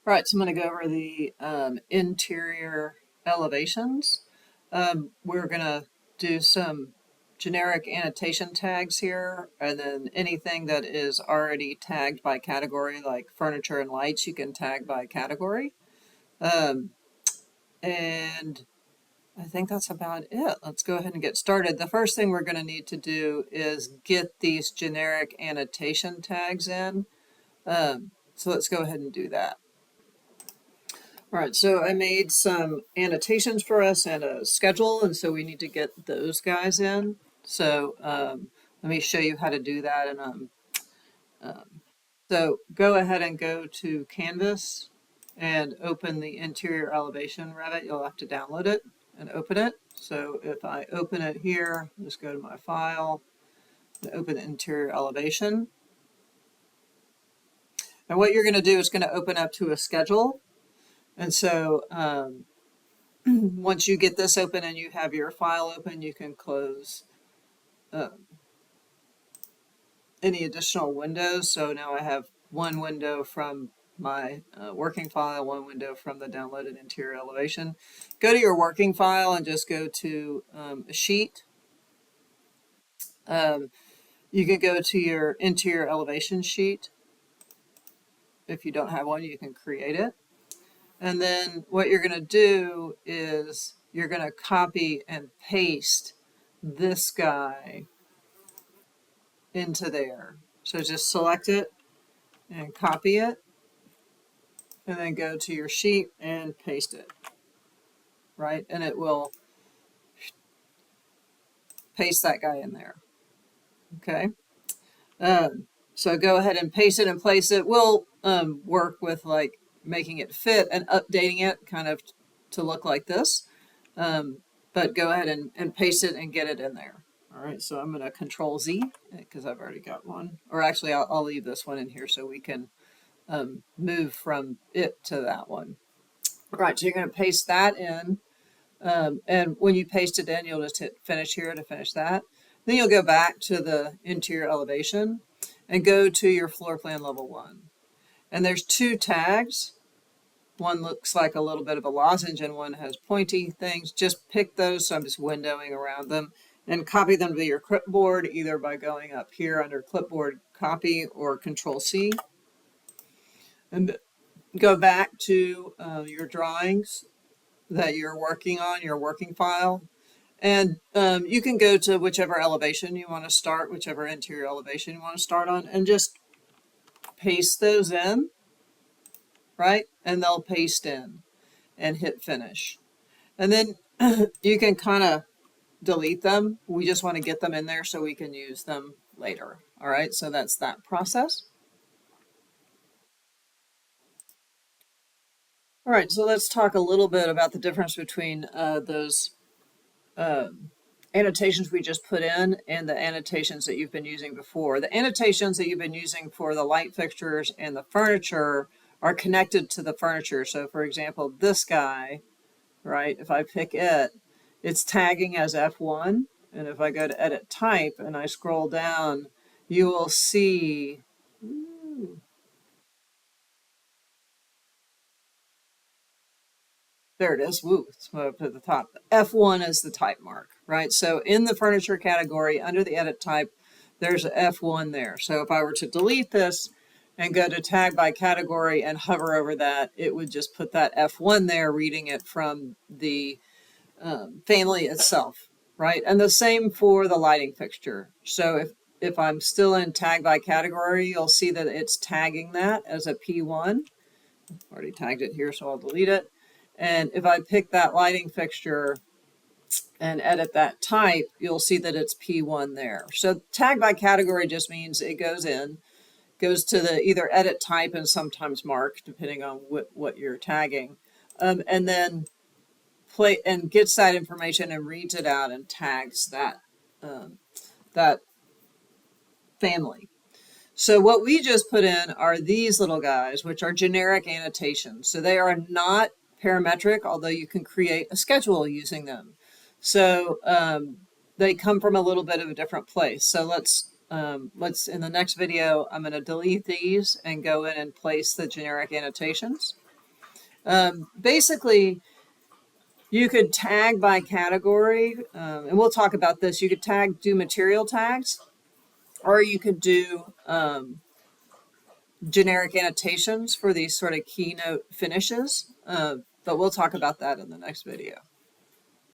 All right, so I'm going to go over the interior elevations. We're going to do some generic annotation tags here, and then anything that is already tagged by category, like furniture and lights, you can tag by category. Um, and I think that's about it. Let's go ahead and get started. The first thing we're going to need to do is get these generic annotation tags in. So let's go ahead and do that. All right, so I made some annotations for us and a schedule, and so we need to get those guys in. So let me show you how to do that. And so go ahead and go to Canvas and open the interior elevation Revit. You'll have to download it and open it. So if I open it here, just go to my file and open the interior elevation. And what you're going to do is going to open up to a schedule. And so once you get this open and you have your file open, you can close any additional windows. So now I have one window from my working file, one window from the downloaded interior elevation. Go to your working file and just go to a sheet. You can go to your interior elevation sheet. If you don't have one, you can create it. And then what you're going to do is you're going to copy and paste this guy into there. So just select it and copy it, and then go to your sheet and paste it, right? And it will paste that guy in there, okay? So go ahead and paste it and place it. We'll work with like making it fit and updating it kind of to look like this. But go ahead and paste it and get it in there. All right, so I'm going to Control Z because I've already got one. Or actually, I'll leave this one in here so we can move from it to that one. All right, so you're going to paste that in. And when you paste it in, you'll just hit finish here to finish that. Then you'll go back to the interior elevation and go to your floor plan level 1. And there's 2 tags. One looks like a little bit of a lozenge and one has pointy things. Just pick those, so I'm just windowing around them, and copy them to your clipboard either by going up here under clipboard copy or Control C. And go back to your drawings that you're working on, your working file. And you can go to whichever elevation you want to start, whichever interior elevation you want to start on, and just paste those in, right? And they'll paste in and hit finish. And then you can kind of delete them. We just want to get them in there so we can use them later. All right, so that's that process. All right, so let's talk a little bit about the difference between those annotations we just put in and the annotations that you've been using before. The annotations that you've been using for the light fixtures and the furniture are connected to the furniture. So for example, this guy, right, if I pick it, it's tagging as F1. And if I go to edit type and I scroll down, you will see, there it is. Woo, it's up at the top. F1 is the type mark, right? So in the furniture category, under the edit type, there's an F1 there. So if I were to delete this and go to tag by category and hover over that, it would just put that F1 there, reading it from the family itself, right? And the same for the lighting fixture. So if I'm still in tag by category, you'll see that it's tagging that as a P1. Already tagged it here, so I'll delete it. And if I pick that lighting fixture and edit that type, you'll see that it's P1 there. So tag by category just means it goes to the either edit type and sometimes mark, depending on what you're tagging. And then play and gets that information and reads it out and tags that, that family. So what we just put in are these little guys, which are generic annotations. So they are not parametric, although you can create a schedule using them. So they come from a little bit of a different place. So let's in the next video, I'm going to delete these and go in and place the generic annotations. Basically, you could tag by category, and we'll talk about this. You could do material tags, or you could do generic annotations for these sort of keynote finishes. But we'll talk about that in the next video.